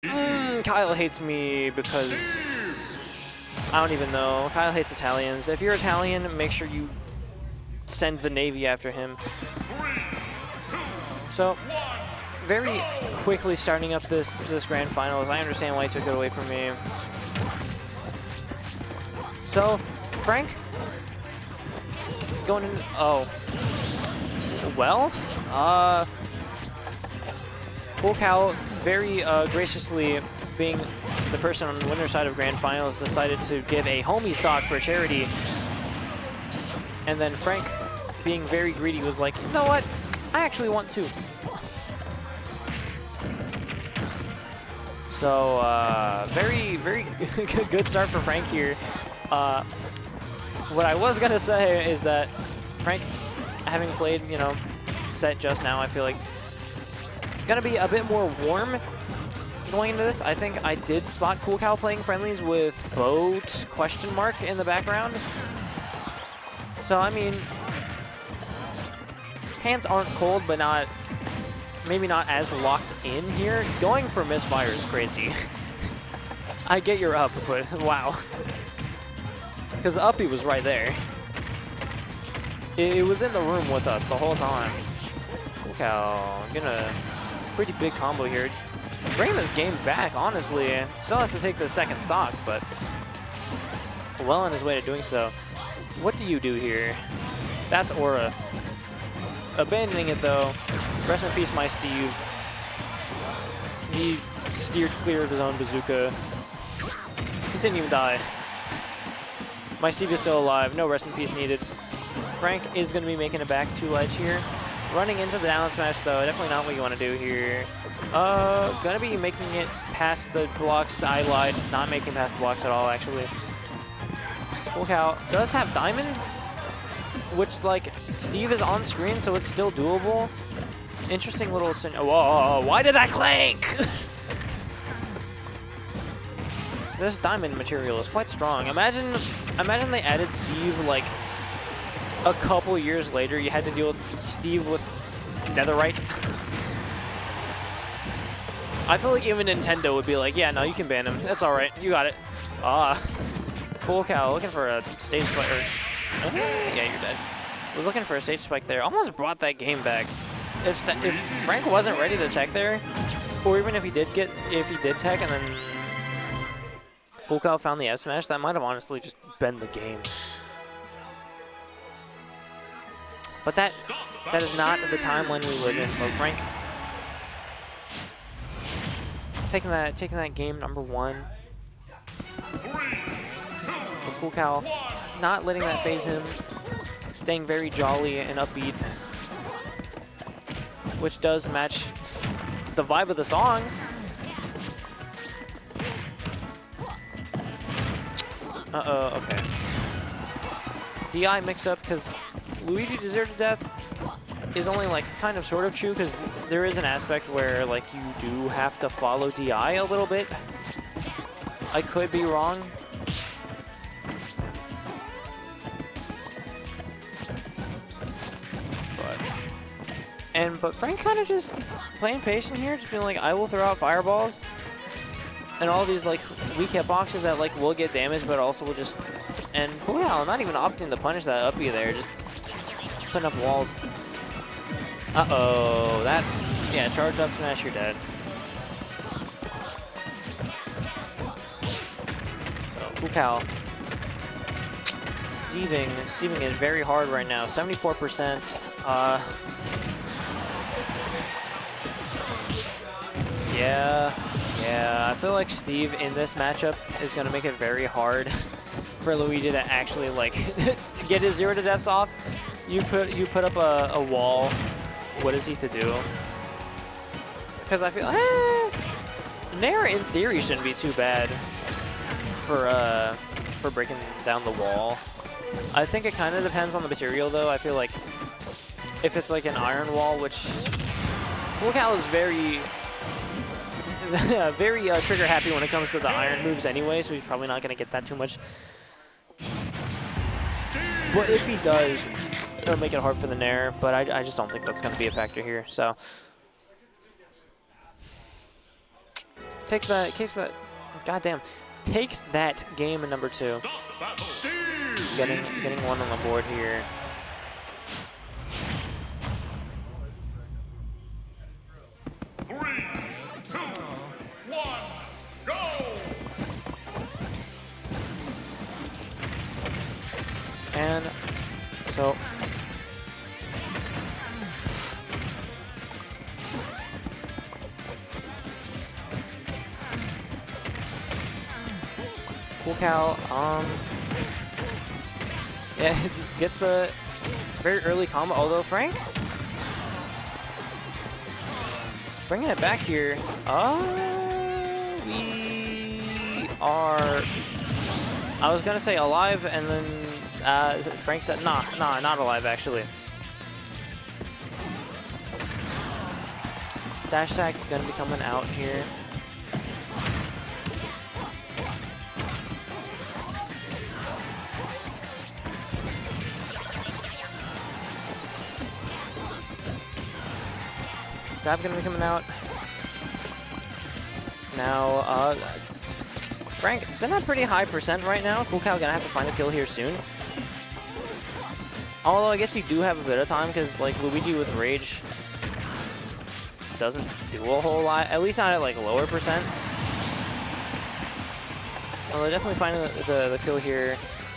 Kyle hates me because I don't even know. Kyle hates Italians. If you're Italian, make sure you send the Navy after him. So, very quickly starting up this grand finals. I understand why he took it away from me. So, Frank going in. Oh, well, Kool very graciously, being the person on the winner's side of grand finals, decided to give a homie stock for charity. And then Frank, being very greedy, was like, you know what? I actually want to. So, very good start for Frank here. What I was gonna say is that Frank, having played, you know, set just now, I feel like gonna be a bit more warm going into this. I think I did spot Kool playing friendlies with boat ? In the background. So I mean, hands aren't cold, but maybe not as locked in here. Going for misfire is crazy. I get your up, but wow. Because the uppie was right there. It was in the room with us the whole time. Kool getting a pretty big combo here. Bringing this game back, honestly. Still has to take the second stock, but well on his way to doing so. What do you do here? That's Aura. Abandoning it, though. Rest in peace, my Steve. He steered clear of his own bazooka. He didn't even die. My Steve is still alive. No rest in peace needed. Frank is going to be making it back to ledge here. Running into the down smash, though. Definitely not what you want to do here. Going to be making it past the blocks. I lied. Not making past the blocks at all, actually. Kool does have Diamond, which, like, Steve is on screen, so it's still doable. Interesting little... Whoa, why did that clank? This Diamond material is quite strong. Imagine they added Steve, like, a couple years later. You had to deal with Steve with Netherite. I feel like even Nintendo would be like, yeah, no, you can ban him. That's all right. You got it. Kool looking for a stage spike. Yeah, you're dead. Was looking for a stage spike there. Almost brought that game back. If Frank wasn't ready to tech there, or even if he did tech and then Kool found the F smash, that might have honestly just been the game. But that is not the timeline we live in. So Frank taking that game number one. Kool not letting that phase him, staying very jolly and upbeat, which does match the vibe of the song. Okay. DI mix-up, because Luigi to 0 to death is only, like, kind of sort of true, because there is an aspect where, like, you do have to follow DI a little bit. I could be wrong. But Frank kind of just playing patient here, just being like, I will throw out fireballs. And all these, like, weak hitboxes that, like, will get damaged, but also will just... And Kool not even opting to punish that uppie there, just putting up walls. Uh-oh, that's... Yeah, charge up smash, you're dead. So, Kool Steving it very hard right now, 74%. Yeah, I feel like Steve in this matchup is going to make it very hard for Luigi to actually, like, get his 0 to deaths off. You put up a wall. What is he to do? Because I feel Nair in theory shouldn't be too bad for breaking down the wall. I think it kind of depends on the material, though. I feel like if it's like an iron wall, which Kool is very trigger happy when it comes to the iron moves anyway, so he's probably not going to get that too much. But if he does, it'll make it hard for the Nair, but I just don't think that's going to be a factor here. So takes that, goddamn, takes that game in number 2. Getting one on the board here. And so Kool, yeah, gets the very early combo, although Frank bringing it back here. We are, I was gonna say alive, and then Frank said, nah, not alive, actually. Dash attack gonna be coming out here. Grab gonna be coming out. Now, Frank sitting at pretty high percent right now. Kool gonna have to find a kill here soon. Although I guess you do have a bit of time because like Luigi with Rage doesn't do a whole lot, at least not at like lower percent. Well, they're definitely finding the kill here,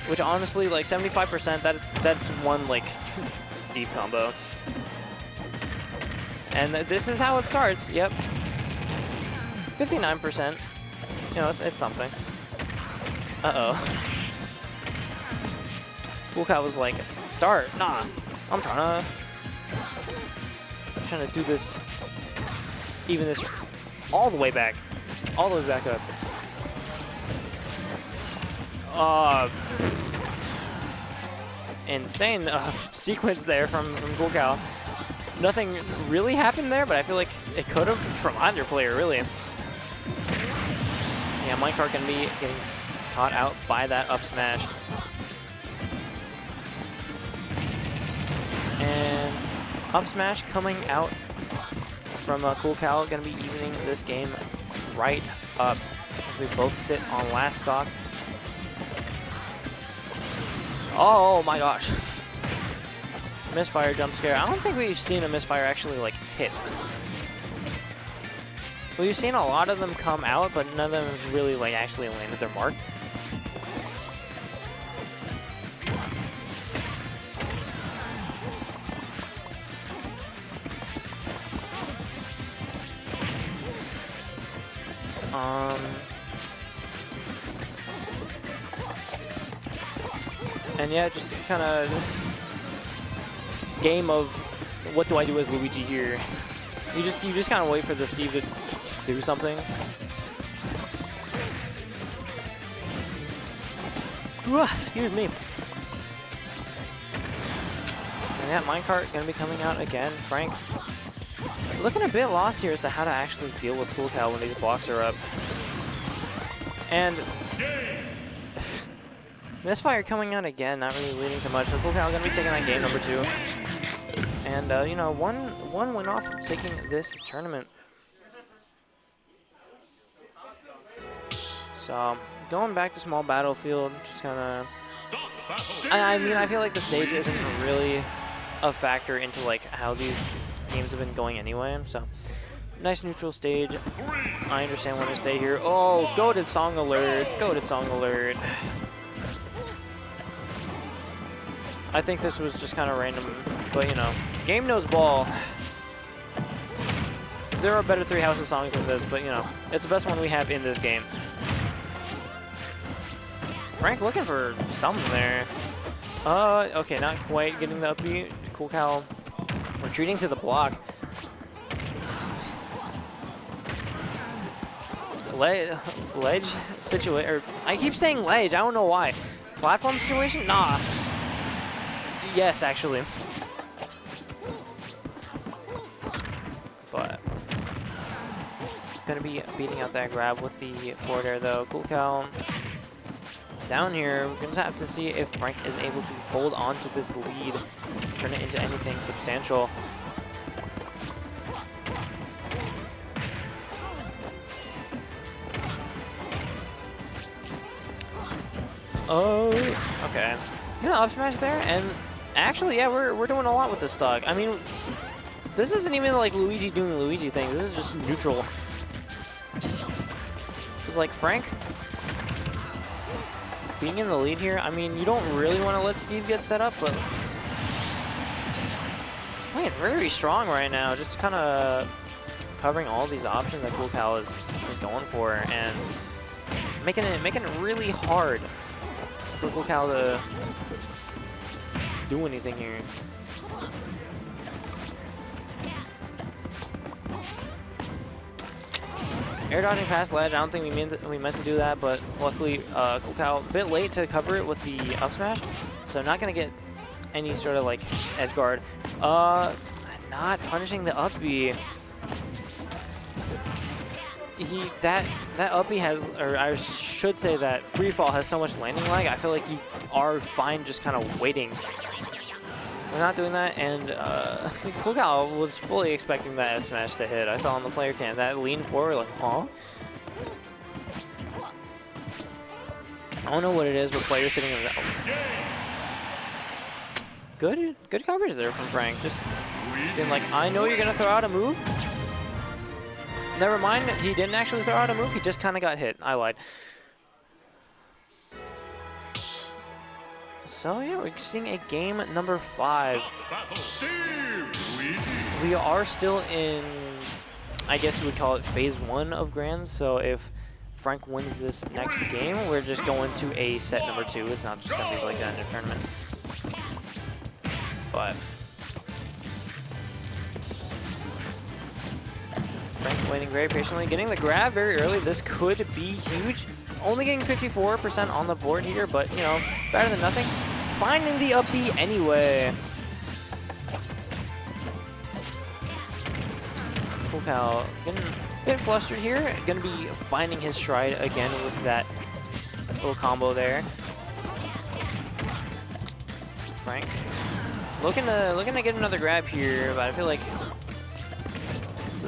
which honestly like 75%. That's one like steep combo. And this is how it starts. Yep. 59%. You know, it's something. Uh-oh. Kool was like, start. Nah. I'm trying to do this. Even this all the way back. All the way back up. Insane sequence there from Kool. Nothing really happened there, but I feel like it could have from either player, really. Yeah, minecart gonna be getting caught out by that up smash. And up smash coming out from Kool, gonna be evening this game right up. We both sit on last stock. Oh my gosh. Misfire jump scare. I don't think we've seen a misfire actually like hit. We've seen a lot of them come out, but none of them have really like actually landed their mark. And yeah, just kind of game of what do I do as Luigi here. You just kind of wait for the Steve to do something. Excuse me. And yeah, minecart gonna be coming out again. Frank looking a bit lost here as to how to actually deal with Kool when these blocks are up. And misfire coming out again, not really leading to much. So Kool gonna be taking that game number 2. And you know, one win off from taking this tournament. So going back to small battlefield, just kind of. I mean, I feel like the stage isn't really a factor into like how these games have been going anyway. So nice neutral stage. I understand when I stay here. Oh, goated song alert! Goated song alert! I think this was just kind of random, but you know, game knows ball. There are better Three Houses songs than this, but you know, it's the best one we have in this game. Frank looking for something there. Okay, not quite getting the upbeat. Kool retreating to the block. Ledge situation, or I keep saying ledge, I don't know why. Platform situation? Nah. Yes, actually. But gonna be beating out that grab with the forward air though. Kool down here. We're gonna have to see if Frank is able to hold on to this lead, turn it into anything substantial. Oh, okay. Gonna up smash there, and actually, yeah, we're doing a lot with this stock. I mean, this isn't even like Luigi doing Luigi things. This is just neutral. Because like Frank being in the lead here, I mean, you don't really want to let Steve get set up, but playing very strong right now. Just kind of covering all these options that Kool is going for, and making it really hard for Kool to do anything here. Air dodging past ledge, I don't think we meant to do that, but luckily Kool a bit late to cover it with the up smash, so not gonna get any sort of like edge guard. Not punishing the up B. That up B has, or I should say that free fall has so much landing lag. I feel like you are fine just kind of waiting. We're not doing that, and Kool was fully expecting that S smash to hit. I saw on the player cam that lean forward like, huh? I don't know what it is, but players sitting in the good coverage there from Frank. Just being like, I know you're gonna throw out a move. Never mind, he didn't actually throw out a move. He just kind of got hit. I lied. So yeah, we're seeing a game number 5. We are still in, I guess you would call it phase 1 of Grands. So if Frank wins this next game, we're just going to a set number 2. It's not just gonna be like that in a tournament. But Frank waiting very patiently, getting the grab very early. This could be huge. Only getting 54% on the board here, but, you know, better than nothing. Finding the up B anyway. Kool getting a bit flustered here. Gonna be finding his stride again with that little combo there. Frank looking to get another grab here, but I feel like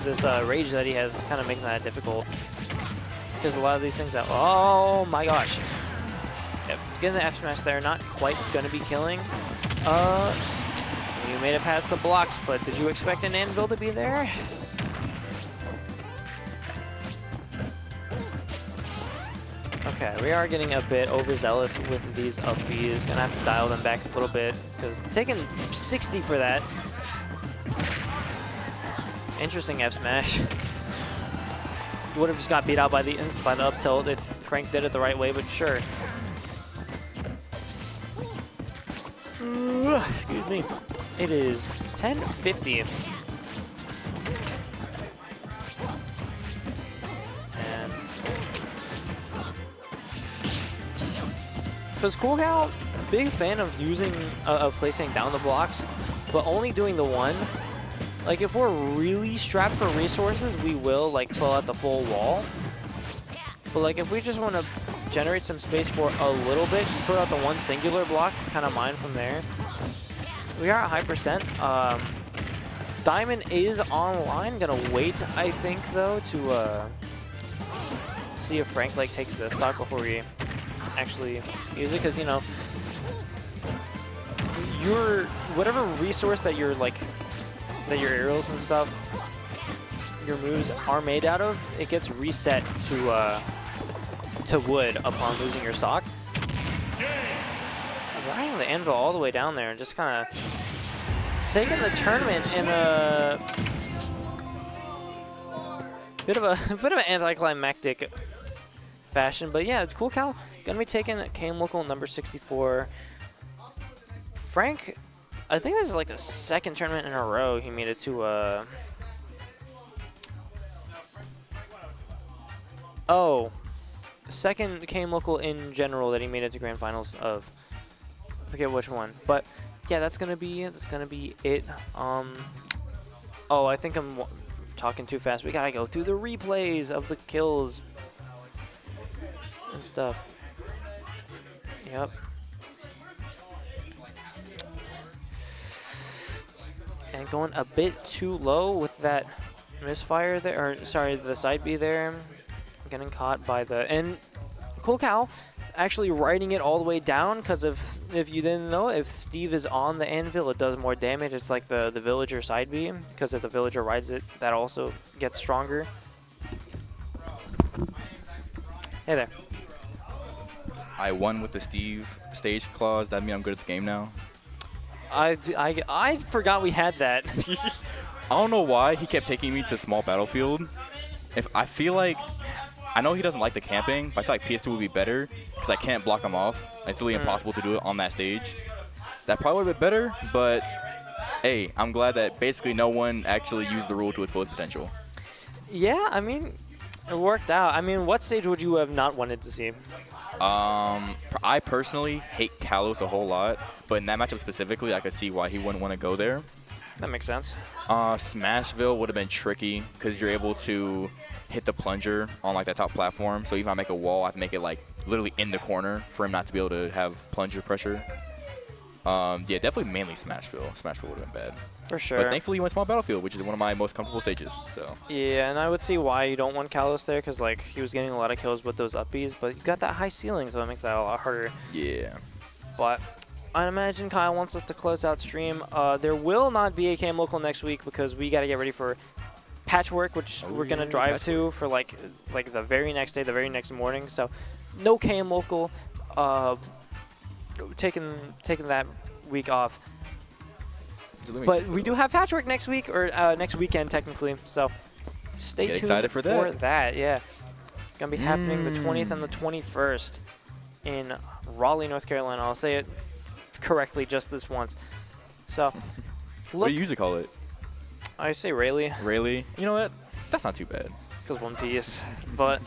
this rage that he has is kind of making that difficult. Because a lot of these things that, oh my gosh. Yep, getting the F smash there, not quite gonna be killing. You made it past the blocks, but did you expect an anvil to be there? Okay, we are getting a bit overzealous with these up Bs. Gonna have to dial them back a little bit, because taking 60 for that. Interesting F smash. Would have just got beat out by the up tilt if Frank did it the right way, but sure. Excuse me. It is 10:50. And because Kool, big fan of using of placing down the blocks, but only doing the one. Like, if we're really strapped for resources, we will, like, pull out the full wall. But, like, if we just want to generate some space for a little bit, just put out the one singular block, kind of mine from there. We are at high percent. Diamond is online. Gonna wait, I think, though, to see if Frank, like, takes the stock before we actually use it. Because, you know, whatever resource that you're, like, that your aerials and stuff, your moves are made out of, it gets reset to wood upon losing your stock. Riding the anvil all the way down there and just kind of taking the tournament in a bit of an anticlimactic fashion. But yeah, Kool gonna be taking KMLocal number 64. Frank, I think this is like the second tournament in a row he made it to second KMLocal in general that he made it to grand finals of. I forget which one, but yeah, that's gonna be it. Oh, I think I'm talking too fast. We gotta go through the replays of the kills and stuff. Yep. And going a bit too low with that misfire there, or sorry, the side B there. Getting caught by the, and Kool actually writing it all the way down, because if you didn't know, if Steve is on the anvil, it does more damage. It's like the villager side beam, because if the villager rides it, that also gets stronger. Hey there. I won with the Steve stage clause. That means I'm good at the game now. I forgot we had that. I don't know why he kept taking me to small battlefield. I feel like, I know he doesn't like the camping, but I feel like PS2 would be better because I can't block him off. It's really impossible to do it on that stage. That probably would have been better, but hey, I'm glad that basically no one actually used the rule to its fullest potential. Yeah, I mean, it worked out. I mean, what stage would you have not wanted to see? I personally hate Kalos a whole lot, but in that matchup specifically, I could see why he wouldn't want to go there. That makes sense. Smashville would have been tricky because you're able to hit the plunger on like that top platform. So even if I make a wall, I have to make it like literally in the corner for him not to be able to have plunger pressure. Yeah, definitely mainly Smashville. Smashville would have been bad. For sure. But thankfully, he went small battlefield, which is one of my most comfortable stages. So. Yeah, and I would see why you don't want Kalos there, because like he was getting a lot of kills with those uppies, but you got that high ceiling, so it makes that a lot harder. Yeah. But I imagine Kyle wants us to close out stream. There will not be a KMLocal next week because we got to get ready for Patchwork, which we're gonna drive to for like the very next day, the very next morning. So no KMLocal. Taking that week off. But we do have Patchwork next week, or next weekend technically. So stay tuned excited for that. Yeah, gonna be happening the 20th and the 21st in Raleigh, North Carolina. I'll say it correctly just this once. So what do you usually call it? I say Raleigh. Raleigh. You know what? That's not too bad. Because One Piece. But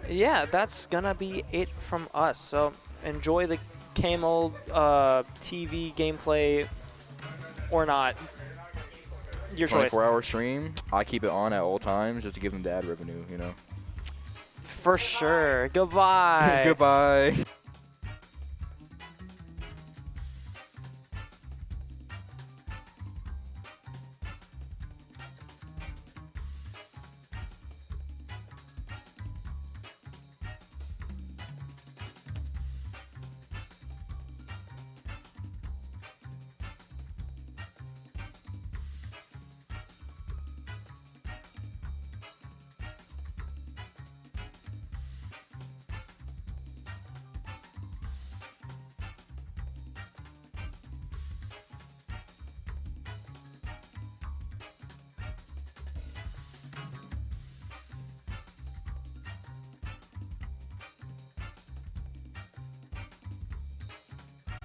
yeah, that's gonna be it from us. So enjoy the KML TV gameplay or not. Your choice. 24-hour stream. I keep it on at all times just to give them the ad revenue, you know. For sure. Goodbye. Goodbye.